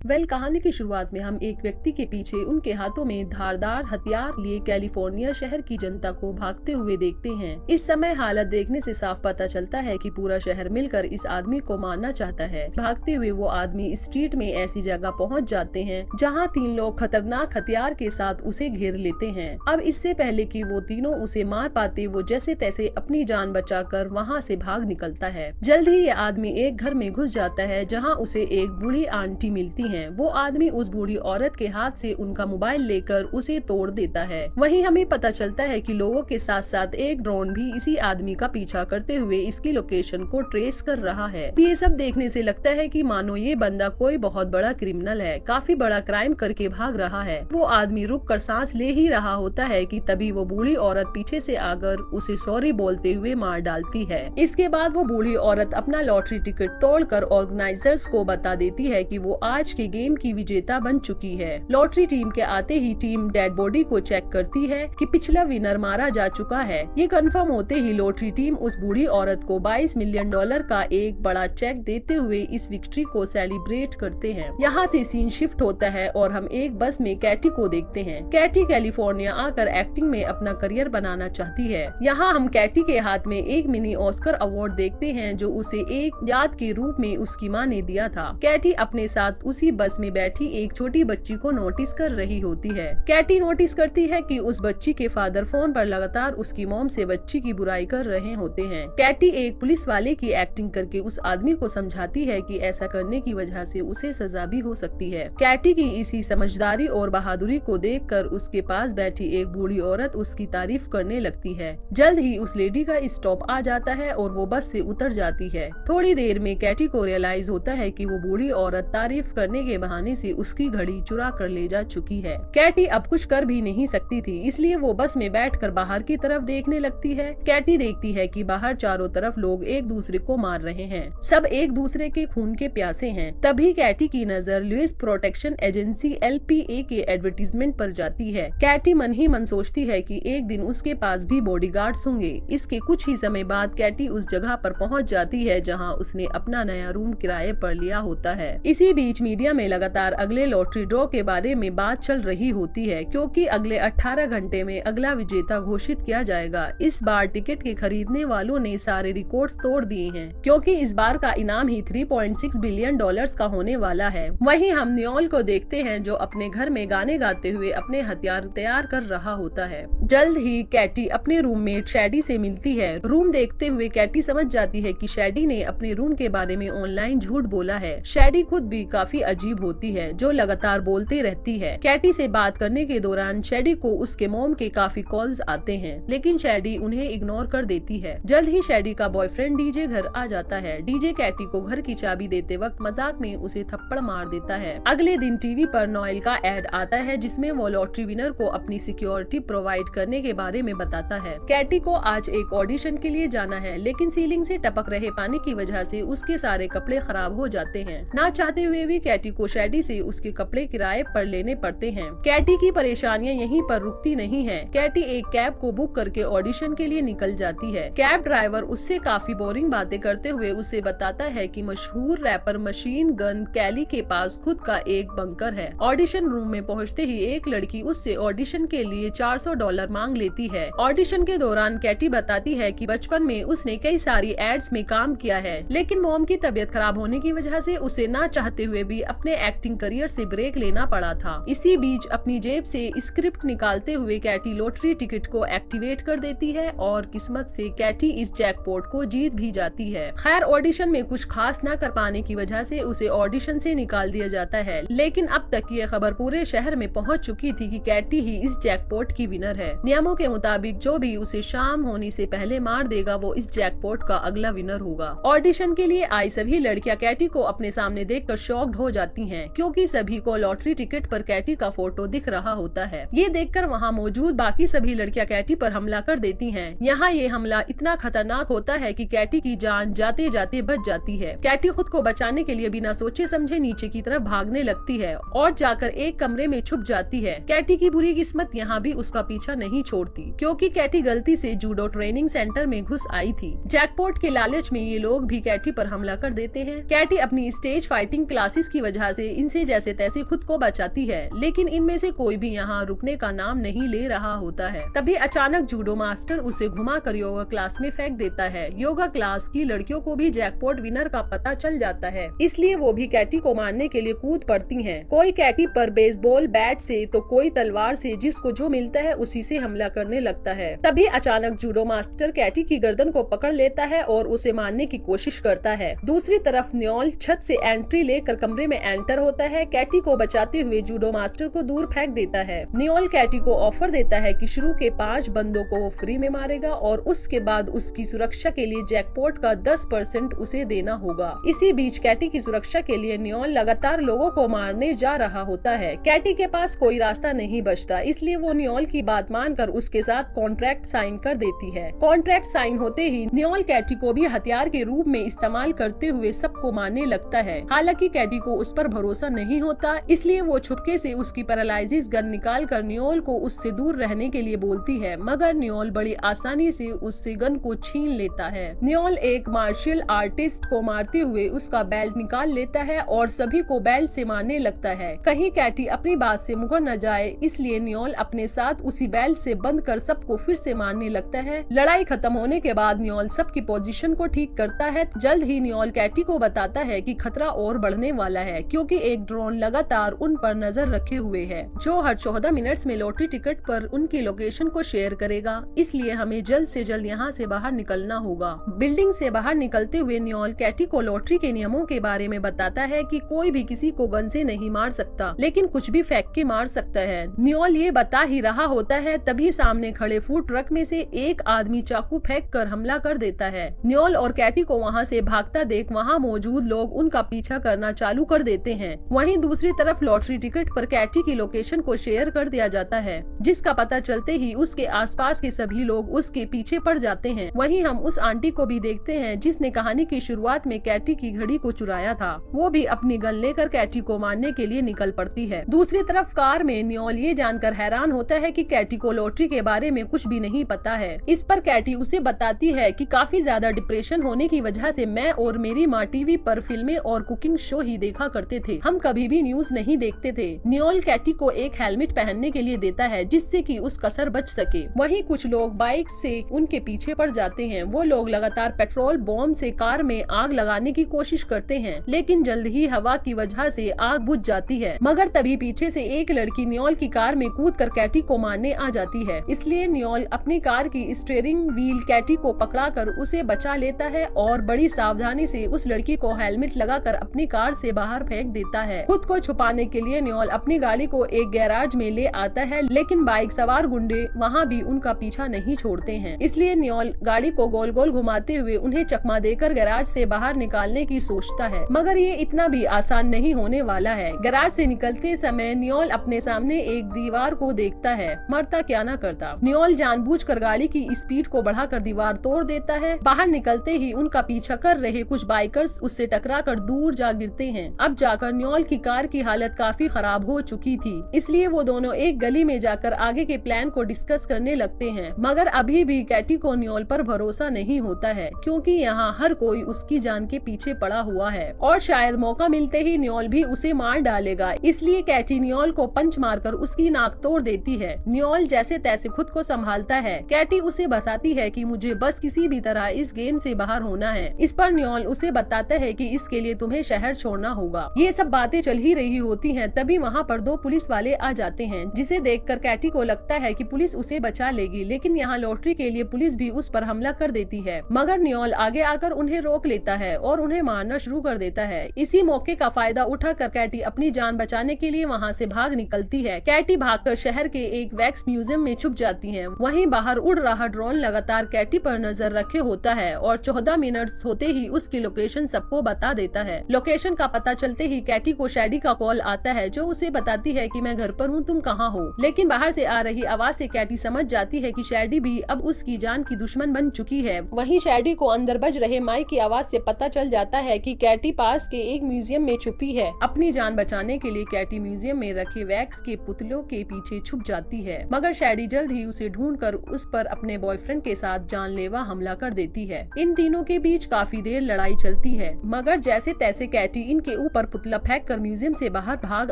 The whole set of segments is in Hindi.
कहानी की शुरुआत में हम एक व्यक्ति के पीछे उनके हाथों में धारदार हथियार लिए कैलिफोर्निया शहर की जनता को भागते हुए देखते हैं। इस समय हालत देखने से साफ पता चलता है कि पूरा शहर मिलकर इस आदमी को मारना चाहता है। भागते हुए वो आदमी स्ट्रीट में ऐसी जगह पहुंच जाते हैं जहां 3 लोग खतरनाक हथियार के साथ उसे घेर लेते हैं। अब इससे पहले कि वो तीनों उसे मार पाते, वो जैसे तैसे अपनी जान बचाकर वहां से भाग निकलता है। जल्द ही ये आदमी एक घर में घुस जाता है जहाँ उसे एक बूढ़ी आंटी मिलती है। वो आदमी उस बूढ़ी औरत के हाथ से उनका मोबाइल लेकर उसे तोड़ देता है। वहीं हमें पता चलता है कि लोगों के साथ साथ एक ड्रोन भी इसी आदमी का पीछा करते हुए इसकी लोकेशन को ट्रेस कर रहा है। ये सब देखने से लगता है कि मानो ये बंदा कोई बहुत बड़ा क्रिमिनल है, काफी बड़ा क्राइम करके भाग रहा है। वो आदमी रुक कर सांस ले ही रहा होता है कि तभी वो बूढ़ी औरत पीछे से आकर उसे सॉरी बोलते हुए मार डालती है। इसके बाद वो बूढ़ी औरत अपना लॉटरी टिकट तोड़कर ऑर्गेनाइजर्स को बता देती है कि वो आज के गेम की विजेता बन चुकी है। लॉटरी टीम के आते ही टीम डेड बॉडी को चेक करती है कि पिछला विनर मारा जा चुका है। ये कंफर्म होते ही लॉटरी टीम उस बूढ़ी औरत को $22 मिलियन का एक बड़ा चेक देते हुए इस विक्ट्री को सेलिब्रेट करते हैं। यहाँ से सीन शिफ्ट होता है और हम एक बस में कैटी को देखते हैं। कैटी कैलिफोर्निया आकर एक्टिंग में अपना करियर बनाना चाहती है। यहाँ हम कैटी के हाथ में एक मिनी ऑस्कर अवार्ड देखते हैं जो उसे एक याद के रूप में उसकी माँ ने दिया था। कैटी अपने साथ उसी बस में बैठी एक छोटी बच्ची को नोटिस कर रही होती है। कैटी नोटिस करती है कि उस बच्ची के फादर फोन पर लगातार उसकी मॉम से बच्ची की बुराई कर रहे होते हैं। कैटी एक पुलिस वाले की एक्टिंग करके उस आदमी को समझाती है कि ऐसा करने की वजह से उसे सजा भी हो सकती है। कैटी की इसी समझदारी और बहादुरी को देखकर उसके पास बैठी एक बूढ़ी औरत उसकी तारीफ करने लगती है। जल्द ही उस लेडी का स्टॉप आ जाता है और वो बस से उतर जाती है। थोड़ी देर में कैटी को रियलाइज होता है कि वो बूढ़ी औरत तारीफ करने के बहाने से उसकी घड़ी चुरा कर ले जा चुकी है। कैटी अब कुछ कर भी नहीं सकती थी, इसलिए वो बस में बैठकर बाहर की तरफ देखने लगती है। कैटी देखती है कि बाहर चारों तरफ लोग एक दूसरे को मार रहे हैं, सब एक दूसरे के खून के प्यासे हैं। तभी कैटी की नजर लुइस प्रोटेक्शन एजेंसी LPA के एडवर्टीजमेंट पर जाती है। कैटी मन ही मन सोचती है कि एक दिन उसके पास भी बॉडीगार्ड्स होंगे। इसके कुछ ही समय बाद कैटी उस जगह पर पहुंच जाती है जहां उसने अपना नया रूम किराए पर लिया होता है। इसी बीच मीडिया में लगातार अगले लॉटरी ड्रॉ के बारे में बात चल रही होती है, क्योंकि अगले 18 घंटे में अगला विजेता घोषित किया जाएगा। इस बार टिकट के खरीदने वालों ने सारे रिकॉर्ड्स तोड़ दिए हैं, क्योंकि इस बार का इनाम ही $3.6 बिलियन का होने वाला है। वहीं हम नियोल को देखते हैं जो अपने घर में गाने गाते हुए अपने हथियार तैयार कर रहा होता है। जल्द ही कैटी अपने रूममेट शैडी से मिलती है। रूम देखते हुए कैटी समझ जाती है कि शैडी ने अपने रूम के बारे में ऑनलाइन झूठ बोला है। शैडी खुद भी काफी अजीब होती है जो लगातार बोलते रहती है। कैटी से बात करने के दौरान शैडी को उसके मॉम के काफी कॉल्स आते हैं, लेकिन शैडी उन्हें इग्नोर कर देती है। जल्द ही शैडी का बॉयफ्रेंड डीजे घर आ जाता है। डीजे कैटी को घर की चाबी देते वक्त मजाक में उसे थप्पड़ मार देता है। अगले दिन टीवी पर नोएल का एड आता है जिसमें वो लॉटरी विनर को अपनी सिक्योरिटी प्रोवाइड करने के बारे में बताता है। कैटी को आज एक ऑडिशन के लिए जाना है, लेकिन सीलिंग से टपक रहे पानी की वजह से उसके सारे कपड़े खराब हो जाते हैं। ना चाहते हुए भी कैटी को शैडी से उसके कपड़े किराए पर लेने पड़ते हैं। कैटी की परेशानियां यहीं पर रुकती नहीं है। कैटी एक कैब को बुक करके ऑडिशन के लिए निकल जाती है। कैब ड्राइवर उससे काफी बोरिंग बातें करते हुए उसे बताता है कि मशहूर रैपर मशीन गन कैली के पास खुद का एक बंकर है। ऑडिशन रूम में पहुंचते ही एक लड़की उससे ऑडिशन के लिए $400 मांग लेती है। ऑडिशन के दौरान कैटी बताती है कि बचपन में उसने कई सारी एड्स में काम किया है, लेकिन मॉम की तबीयत खराब होने की वजह से उसे ना चाहते हुए भी अपने एक्टिंग करियर से ब्रेक लेना पड़ा था। इसी बीच अपनी जेब से स्क्रिप्ट निकालते हुए कैटी लॉटरी टिकट को एक्टिवेट कर देती है और किस्मत से कैटी इस जैकपॉट को जीत भी जाती है। खैर ऑडिशन में कुछ खास न कर पाने की वजह से उसे ऑडिशन से निकाल दिया जाता है, लेकिन अब तक ये खबर पूरे शहर में पहुंच चुकी थी कि कैटी ही इस जैकपॉट की विनर है। नियमों के मुताबिक जो भी उसे शाम होने से पहले मार देगा वो इस जैकपॉट का अगला विनर होगा। ऑडिशन के लिए आई सभी लड़कियां कैटी को अपने सामने देखकर शॉक्ड हो जाती हैं, क्योंकि सभी को लॉटरी टिकट पर कैटी का फोटो दिख रहा होता है। ये देखकर वहाँ मौजूद बाकी सभी लड़कियां कैटी पर हमला कर देती हैं। यहाँ ये हमला इतना खतरनाक होता है कि कैटी की जान जाते जाते बच जाती है। कैटी खुद को बचाने के लिए बिना सोचे समझे नीचे की तरफ भागने लगती है और जाकर एक कमरे में छुप जाती है। कैटी की बुरी किस्मत यहाँ भी उसका पीछा नहीं छोड़ती, क्योंकि कैटी गलती से जूडो ट्रेनिंग सेंटर में घुस आई थी। जैकपॉट के लालच में ये लोग भी कैटी पर हमला कर देते हैं। कैटी अपनी स्टेज फाइटिंग क्लासेस की वजह वजह से इनसे जैसे तैसे खुद को बचाती है, लेकिन इनमें से कोई भी यहाँ रुकने का नाम नहीं ले रहा होता है। तभी अचानक जूडो मास्टर उसे घुमाकर योगा क्लास में फेंक देता है। योगा क्लास की लड़कियों को भी जैकपॉट विनर का पता चल जाता है, इसलिए वो भी कैटी को मारने के लिए कूद पड़ती हैं। कोई कैटी पर बेसबॉल बैट से तो कोई तलवार से, जिसको जो मिलता है उसी से हमला करने लगता है। तभी अचानक जूडो मास्टर कैटी की गर्दन को पकड़ लेता है और उसे मारने की कोशिश करता है। दूसरी तरफ न्योल छत से एंट्री लेकर कमरे में एंटर होता है। कैटी को बचाते हुए जूडो मास्टर को दूर फेंक देता है। न्योल कैटी को ऑफर देता है कि शुरू के 5 बंदों को वो फ्री में मारेगा और उसके बाद उसकी सुरक्षा के लिए जैकपॉट का 10% उसे देना होगा। इसी बीच कैटी की सुरक्षा के लिए न्योल लगातार लोगों को मारने जा रहा होता है। कैटी के पास कोई रास्ता नहीं बचता, इसलिए वो न्योल की बात मानकर उसके साथ कॉन्ट्रैक्ट साइन कर देती है। कॉन्ट्रैक्ट साइन होते ही न्योल कैटी को भी हथियार के रूप में इस्तेमाल करते हुए सबको मारने लगता है। हालांकि कैटी को उस पर भरोसा नहीं होता, इसलिए वो छुपके से उसकी पैरालाइजिस गन निकाल कर न्योल को उससे दूर रहने के लिए बोलती है, मगर न्योल बड़ी आसानी से उससे गन को छीन लेता है। न्योल एक मार्शल आर्टिस्ट को मारते हुए उसका बेल्ट निकाल लेता है और सभी को बेल्ट से मारने लगता है। कहीं कैटी अपनी बात से मुकर न जाए, इसलिए न्योल अपने साथ उसी बेल्ट से बंद कर सबको फिर से मारने लगता है। लड़ाई खत्म होने के बाद न्योल सबकी पोजीशन को ठीक करता है। जल्द ही न्योल कैटी को बताता है कि खतरा और बढ़ने वाला है, क्योंकि एक ड्रोन लगातार उन पर नजर रखे हुए है, जो हर 14 मिनट्स में लॉटरी टिकट पर उनकी लोकेशन को शेयर करेगा। इसलिए हमें जल्द से जल्द यहाँ से बाहर निकलना होगा। बिल्डिंग से बाहर निकलते हुए न्योल कैटी को लॉटरी के नियमों के बारे में बताता है कि कोई भी किसी को गन से नहीं मार सकता, लेकिन कुछ भी फेंक के मार सकता है। न्योल ये बता ही रहा होता है, तभी सामने खड़े फूड ट्रक में से एक आदमी चाकू फेंक कर हमला कर देता है। न्योल और कैटी को वहाँ से भागता देख वहाँ मौजूद लोग उनका पीछा करना चालू कर देते हैं। वहीं दूसरी तरफ लॉटरी टिकट पर कैटी की लोकेशन को शेयर कर दिया जाता है, जिसका पता चलते ही उसके आसपास के सभी लोग उसके पीछे पड़ जाते हैं। वहीं हम उस आंटी को भी देखते हैं जिसने कहानी की शुरुआत में कैटी की घड़ी को चुराया था। वो भी अपनी गन लेकर कैटी को मारने के लिए निकल पड़ती है। दूसरी तरफ कार में न्योल ये जानकर हैरान होता है कि कैटी को लॉटरी के बारे में कुछ भी नहीं पता है। इस पर कैटी उसे बताती है कि काफी ज्यादा डिप्रेशन होने की वजह से मैं और मेरी माँ टीवी पर फिल्में और कुकिंग शो ही देखा करते थे, हम कभी भी न्यूज नहीं देखते थे। न्योल कैटी को एक हेलमेट पहनने के लिए देता है, जिससे कि उसका सर बच सके। वहीं कुछ लोग बाइक से उनके पीछे पड़ जाते हैं। वो लोग लगातार पेट्रोल बॉम्ब से कार में आग लगाने की कोशिश करते हैं, लेकिन जल्द ही हवा की वजह से आग बुझ जाती है। मगर तभी पीछे से एक लड़की न्योल की कार में कूदकर कैटी को मारने आ जाती है। इसलिए न्योल अपनी कार की स्टीयरिंग व्हील कैटी को पकड़ाकर उसे बचा लेता है और बड़ी सावधानी से उस लड़की को हेलमेट लगाकर अपनी कार से बाहर फेंक देता है। खुद को छुपाने के लिए न्योल अपनी गाड़ी को एक गैराज में ले आता है, लेकिन बाइक सवार गुंडे वहाँ भी उनका पीछा नहीं छोड़ते हैं। इसलिए न्योल गाड़ी को गोल गोल घुमाते हुए उन्हें चकमा देकर गैराज से बाहर निकालने की सोचता है, मगर ये इतना भी आसान नहीं होने वाला है। गैराज से निकलते समय न्योल अपने सामने एक दीवार को देखता है, मरता क्या न करता। न्योल जानबूझकर गाड़ी की स्पीड को बढ़ाकर दीवार तोड़ देता है। बाहर निकलते ही उनका पीछा कर रहे कुछ बाइकर्स उससे टकराकर दूर जा गिरते हैं। अब जाकर न्योल की कार की हालत काफी खराब हो चुकी थी, इसलिए वो दोनों एक गली में जाकर आगे के प्लान को डिस्कस करने लगते हैं। मगर अभी भी कैटी को न्योल पर भरोसा नहीं होता है, क्योंकि यहाँ हर कोई उसकी जान के पीछे पड़ा हुआ है और शायद मौका मिलते ही न्योल भी उसे मार डालेगा। इसलिए कैटी न्योल को पंच मारकर उसकी नाक तोड़ देती है। न्योल जैसे तैसे खुद को संभालता है। कैटी उसे बताती है कि मुझे बस किसी भी तरह इस गेम से बाहर होना है। इस पर न्योल उसे बताता है कि इसके लिए तुम्हें शहर छोड़ना होगा। ये सब बातें चल ही रही होती हैं, तभी वहाँ पर 2 पुलिस वाले आ जाते हैं, जिसे देखकर कैटी को लगता है कि पुलिस उसे बचा लेगी, लेकिन यहाँ लॉटरी के लिए पुलिस भी उस पर हमला कर देती है। मगर न्योल आगे आकर उन्हें रोक लेता है और उन्हें मारना शुरू कर देता है। इसी मौके का फायदा उठाकर कैटी अपनी जान बचाने के लिए वहाँ से भाग निकलती है। कैटी भागकर शहर के एक वैक्स म्यूजियम में छुप जाती है। वहीं बाहर उड़ रहा ड्रोन लगातार कैटी पर नजर रखे होता है और 14 मिनट होते ही उसकी लोकेशन सबको बता देता है। लोकेशन का पता चलते ही कैटी को शैडी का कॉल आता है, जो उसे बताती है कि मैं घर पर हूँ, तुम कहाँ हो। लेकिन बाहर से आ रही आवाज से कैटी समझ जाती है कि शैडी भी अब उसकी जान की दुश्मन बन चुकी है। वहीं शैडी को अंदर बज रहे माइक की आवाज से पता चल जाता है कि कैटी पास के एक म्यूजियम में छुपी है। अपनी जान बचाने के लिए कैटी म्यूजियम में रखे वैक्स के पुतलों के पीछे छुप जाती है, मगर शैडी जल्द ही उसे ढूंढकर उस पर अपने बॉयफ्रेंड के साथ जानलेवा हमला कर देती है। इन तीनों के बीच काफी देर लड़ाई चलती है, मगर जैसे तैसे कैटी इनके ऊपर पर पुतला फेंक कर म्यूजियम से बाहर भाग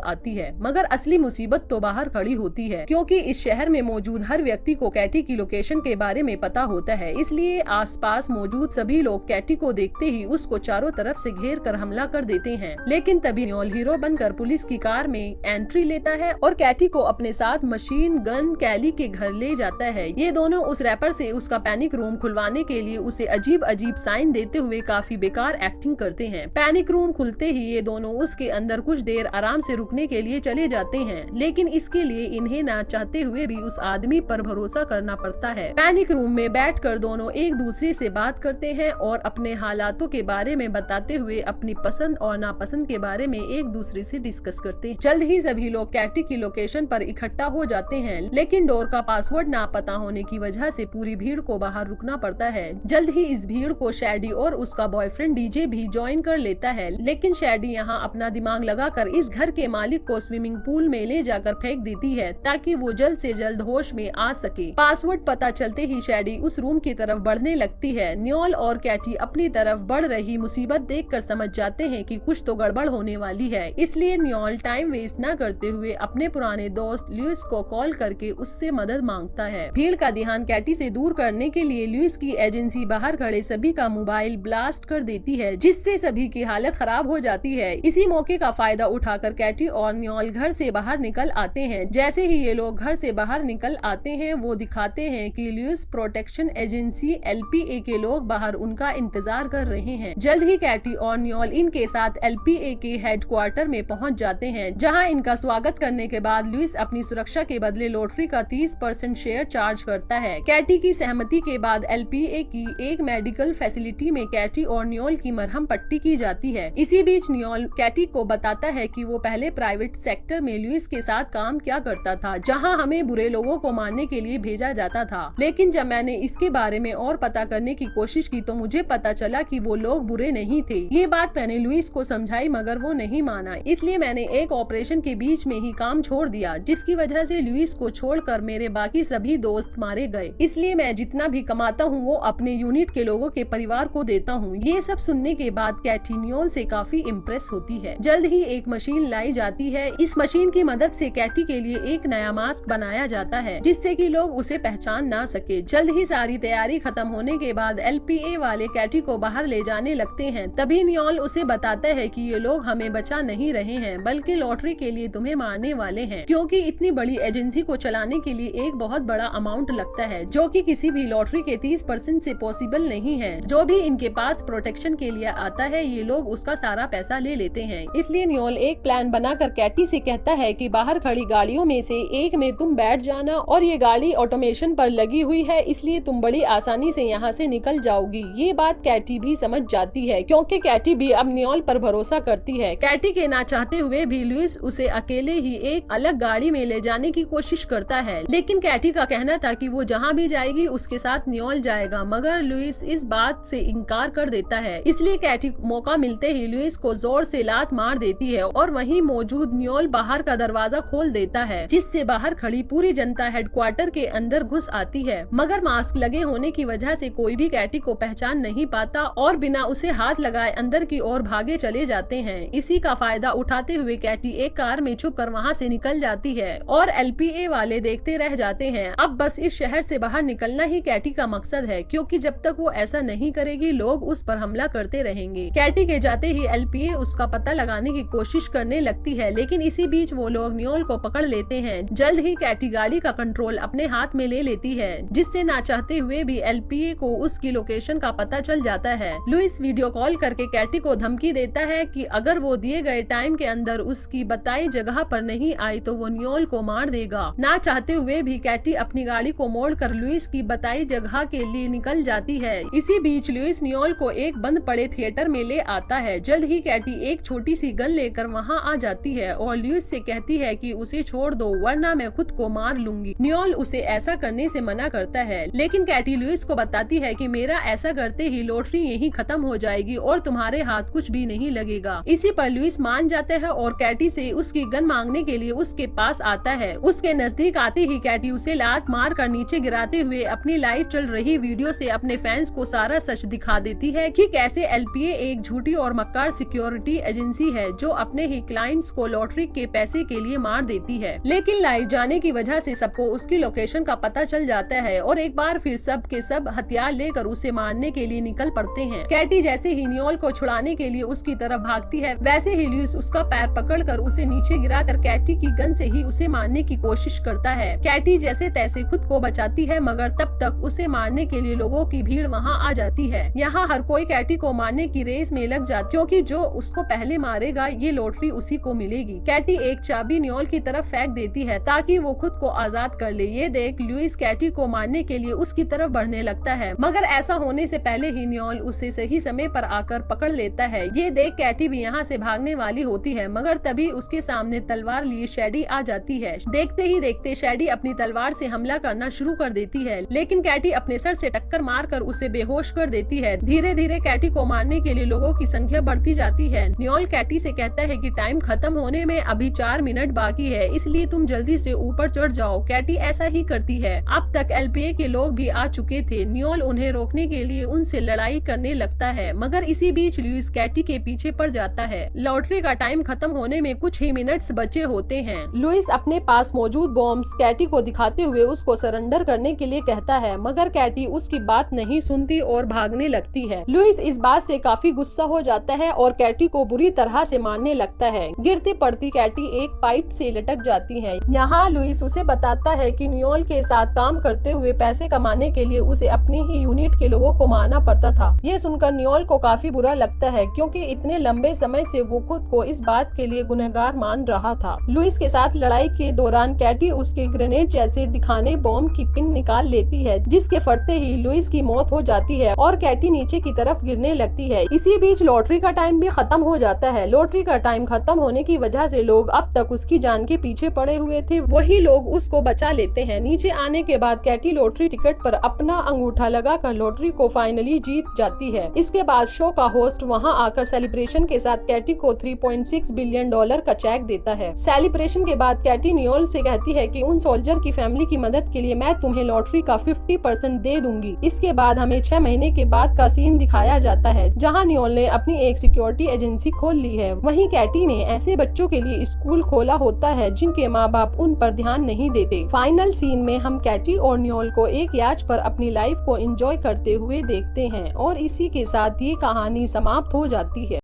आती है। मगर असली मुसीबत तो बाहर खड़ी होती है, क्योंकि इस शहर में मौजूद हर व्यक्ति को कैटी की लोकेशन के बारे में पता होता है। इसलिए आसपास मौजूद सभी लोग कैटी को देखते ही उसको चारों तरफ से घेर कर हमला कर देते हैं। लेकिन तभी न्योल हीरो बनकर पुलिस की कार में एंट्री लेता है और कैटी को अपने साथ मशीन गन कैली के घर ले जाता है। ये दोनों उस रैपर से उसका पैनिक रूम खुलवाने के लिए उसे अजीब अजीब साइन देते हुए काफी बेकार एक्टिंग करते हैं। पैनिक रूम खुलते ही ये दोनों उसके अंदर कुछ देर आराम से रुकने के लिए चले जाते हैं, लेकिन इसके लिए इन्हें ना चाहते हुए भी उस आदमी पर भरोसा करना पड़ता है। पैनिक रूम में बैठकर दोनों एक दूसरे से बात करते हैं और अपने हालातों के बारे में बताते हुए अपनी पसंद और नापसंद के बारे में एक दूसरे से डिस्कस करते हैं। जल्द ही सभी लोग कैटी की लोकेशन पर इकट्ठा हो जाते हैं, लेकिन डोर का पासवर्ड ना पता होने की वजह से पूरी भीड़ को बाहर रुकना पड़ता है। जल्द ही इस भीड़ को शैडी और उसका बॉयफ्रेंड डीजे भी ज्वाइन कर लेता है, लेकिन शैडी यहाँ अपना दिमाग लगाकर इस घर के मालिक को स्विमिंग पूल में ले जाकर फेंक देती है ताकि वो जल्द से जल्द होश में आ सके। पासवर्ड पता चलते ही शैडी उस रूम की तरफ बढ़ने लगती है। न्योल और कैटी अपनी तरफ बढ़ रही मुसीबत देखकर समझ जाते हैं कि कुछ तो गड़बड़ होने वाली है। इसलिए न्योल टाइम वेस्ट न करते हुए अपने पुराने दोस्त लुइस को कॉल करके उससे मदद मांगता है। भीड़ का ध्यान कैटी से दूर करने के लिए लुइस की एजेंसी बाहर खड़े सभी का मोबाइल ब्लास्ट कर देती है, जिससे सभी की हालत खराब हो जाती है। इसी मौके का फायदा उठाकर कैटी और न्योल घर से बाहर निकल आते हैं। जैसे ही ये लोग घर से बाहर निकल आते हैं, वो दिखाते हैं कि लुइस प्रोटेक्शन एजेंसी LPA के लोग बाहर उनका इंतजार कर रहे हैं। जल्द ही कैटी और न्योल इनके साथ LPA के हेडक्वार्टर में पहुंच जाते हैं, जहां इनका स्वागत करने के बाद लुइस अपनी सुरक्षा के बदले लॉटरी का 30% शेयर चार्ज करता है। कैटी की सहमति के बाद LPA की एक मेडिकल फैसिलिटी में कैटी और न्योल की मरहम पट्टी की जाती है। इसी बीच न्योल कैटी को बताता है कि वो पहले प्राइवेट सेक्टर में लुइस के साथ काम क्या करता था, जहां हमें बुरे लोगों को मारने के लिए भेजा जाता था। लेकिन जब मैंने इसके बारे में और पता करने की कोशिश की तो मुझे पता चला कि वो लोग बुरे नहीं थे। ये बात मैंने लुइस को समझाई, मगर वो नहीं माना। इसलिए मैंने एक ऑपरेशन के बीच में ही काम छोड़ दिया, जिसकी वजह से लुइस को छोड़कर मेरे बाकी सभी दोस्त मारे गए। इसलिए मैं जितना भी कमाता हूँ वो अपने यूनिट के लोगों के परिवार को देता हूँ। ये सब सुनने के बाद कैटी न्योल से काफी इम्प्रेस होती है। जल्द ही एक मशीन लाई जाती है। इस मशीन की मदद से कैटी के लिए एक नया मास्क बनाया जाता है, जिससे कि लोग उसे पहचान ना सके। जल्द ही सारी तैयारी खत्म होने के बाद LPA वाले कैटी को बाहर ले जाने लगते हैं। तभी न्योल उसे बताता है कि ये लोग हमें बचा नहीं रहे हैं, बल्कि लॉटरी के लिए तुम्हें मारने वाले हैं, क्योंकि इतनी बड़ी एजेंसी को चलाने के लिए एक बहुत बड़ा अमाउंट लगता है, जो कि किसी भी लॉटरी के 30% से पॉसिबल नहीं है। जो भी इनके पास प्रोटेक्शन के लिए आता है, ये लोग उसका सारा पैसा ले लेते हैं। इसलिए न्योल एक प्लान बनाकर कैटी से कहता है कि बाहर खड़ी गाड़ियों में से एक में तुम बैठ जाना, और ये गाड़ी ऑटोमेशन पर लगी हुई है, इसलिए तुम बड़ी आसानी से यहाँ से निकल जाओगी। ये बात कैटी भी समझ जाती है, क्योंकि कैटी भी अब न्योल पर भरोसा करती है। कैटी के ना चाहते हुए भी लुइस उसे अकेले ही एक अलग गाड़ी में ले जाने की कोशिश करता है, लेकिन कैटी का कहना था कि वो जहाँ भी जाएगी उसके साथ न्योल जाएगा, मगर लुइस इस बात से इनकार कर देता है। इसलिए कैटी मौका मिलते ही लुइस को जोर से लात मार देती है और वहीं मौजूद न्योल बाहर का दरवाजा खोल देता है, जिससे बाहर खड़ी पूरी जनता हेडक्वार्टर के अंदर घुस आती है। मगर मास्क लगे होने की वजह से कोई भी कैटी को पहचान नहीं पाता और बिना उसे हाथ लगाए अंदर की ओर भागे चले जाते हैं। इसी का फायदा उठाते हुए कैटी एक कार में छुप कर वहाँ से निकल जाती है और LPA वाले देखते रह जाते हैं। अब बस इस शहर से बाहर निकलना ही कैटी का मकसद है, क्योंकि जब तक वो ऐसा नहीं करेगी लोग उस पर हमला करते रहेंगे। कैटी के जाते ही LPA उसका पता लगाने की कोशिश करने लगती है, लेकिन इसी बीच वो लोग न्योल को पकड़ लेते हैं। जल्द ही कैटी गाड़ी का कंट्रोल अपने हाथ में ले लेती है, जिससे ना चाहते हुए भी LPA को उसकी लोकेशन का पता चल जाता है। लुइस वीडियो कॉल करके कैटी को धमकी देता है कि अगर वो दिए गए टाइम के अंदर उसकी बताई जगह पर नहीं आई तो वो न्योल को मार देगा। ना चाहते हुए भी कैटी अपनी गाड़ी को मोड़कर लुइस की बताई जगह के लिए निकल जाती है। इसी बीच लुइस न्योल को एक बंद पड़े थिएटर में ले आता है। जल्द ही कैटी एक छोटी सी गन लेकर वहाँ आ जाती है और लुइस से कहती है कि उसे छोड़ दो, वरना मैं खुद को मार लूंगी। न्योल उसे ऐसा करने से मना करता है, लेकिन कैटी लुइस को बताती है कि मेरा ऐसा करते ही लॉटरी यहीं खत्म हो जाएगी और तुम्हारे हाथ कुछ भी नहीं लगेगा। इसी पर लुइस मान जाता है और कैटी से उसकी गन मांगने के लिए उसके पास आता है। उसके नजदीक आते ही कैटी उसे लात मार कर नीचे गिराते हुए अपनी लाइव चल रही वीडियो से अपने फैंस को सारा सच दिखा देती है कि कैसे LPA एक झूठी और मक्कार सिक्योरिटी एजेंसी है जो अपने ही क्लाइंट्स को लॉटरी के पैसे के लिए मार देती है, लेकिन लाइट जाने की वजह से सबको उसकी लोकेशन का पता चल जाता है और एक बार फिर सब के सब हथियार लेकर उसे मारने के लिए निकल पड़ते हैं। कैटी जैसे ही नियोल को छुड़ाने के लिए उसकी तरफ भागती है, वैसे ही लुइस उसका पैर पकड़कर उसे नीचे गिराकर कैटी की गन से ही उसे मारने की कोशिश करता है। कैटी जैसे तैसे खुद को बचाती है, मगर तब तक उसे मारने के लिए लोगों की भीड़ वहाँ आ जाती है। यहाँ हर कोई कैटी को मारने की रेस में लग जाता, क्योंकि जो उसको पहले मारेगा ये लॉटरी उसी को मिलेगी। कैटी एक चाबी नियोल की तरफ फेंक देती है ताकि वो खुद को आजाद कर ले। ये देख लुइस कैटी को मारने के लिए उसकी तरफ बढ़ने लगता है, मगर ऐसा होने से पहले ही नियोल उसे सही समय पर आकर पकड़ लेता है। ये देख कैटी भी यहाँ से भागने वाली होती है, मगर तभी उसके सामने तलवार लिए शैडी आ जाती है। देखते ही देखते शैडी अपनी तलवार से हमला करना शुरू कर देती है, लेकिन कैटी अपने सर से टक्कर मारकर उसे बेहोश कर देती है। धीरे धीरे कैटी को मारने के लिए लोगों की संख्या बढ़ती जाती है। नियोल कैटी से कहता है कि टाइम खत्म होने में अभी 4 मिनट बाकी है, इसलिए तुम जल्दी से ऊपर चढ़ जाओ। कैटी ऐसा ही करती है। अब तक एलपीए के लोग भी आ चुके थे। नियोल उन्हें रोकने के लिए उनसे लड़ाई करने लगता है, मगर इसी बीच लुइस कैटी के पीछे पड़ जाता है। लॉटरी का टाइम खत्म होने में कुछ ही मिनट्स बचे होते हैं। लुइस अपने पास मौजूद बॉम्ब्स कैटी को दिखाते हुए उसको सरेंडर करने के लिए कहता है, मगर कैटी उसकी बात नहीं सुनती और भागने लगती है। लुइस इस बात से काफी गुस्सा हो जाता है और कैटी को बुरी तरह से मारने लगता है। गिरती पड़ती कैटी एक पाइप से लटक जाती है। यहाँ लुइस उसे बताता है कि नियोल के साथ काम करते हुए पैसे कमाने के लिए उसे अपनी ही यूनिट के लोगों को मारना पड़ता था। ये सुनकर नियोल को काफी बुरा लगता है, क्योंकि इतने लंबे समय से वो खुद को इस बात के लिए गुनहगार मान रहा था। लुइस के साथ लड़ाई के दौरान कैटी उसके ग्रेनेड जैसे दिखाने बॉम्ब की पिन निकाल लेती है, जिसके फटते ही लुइस की मौत हो जाती है और कैटी नीचे की तरफ गिरने लगती है। इसी बीच लॉटरी का टाइम भी खत्म हो जाता है। लॉटरी का टाइम खत्म होने की वजह से लोग अब तक उसकी जान के पीछे पड़े हुए थे, वही लोग उसको बचा लेते हैं। नीचे आने के बाद कैटी लॉटरी टिकट पर अपना अंगूठा लगाकर लॉटरी को फाइनली जीत जाती है। इसके बाद शो का होस्ट वहां आकर सेलिब्रेशन के साथ कैटी को $3.6 बिलियन का चेक देता है। सेलिब्रेशन के बाद कैटी नियोल से कहती है कि उन सोल्जर की फैमिली की मदद के लिए मैं तुम्हें लॉटरी का 50% दे दूंगी। इसके बाद हमें 6 महीने के बाद का सीन दिखाया जाता है, जहां नियोल ने अपनी एक सिक्योरिटी एजेंसी खोल ली है। वहीं कैटी ने ऐसे बच्चों के लिए स्कूल खोला होता है जिनके माँ बाप उन पर ध्यान नहीं देते। फाइनल सीन में हम कैटी और नियोल को एक याच पर अपनी लाइफ को एंजॉय करते हुए देखते हैं और इसी के साथ ये कहानी समाप्त हो जाती है।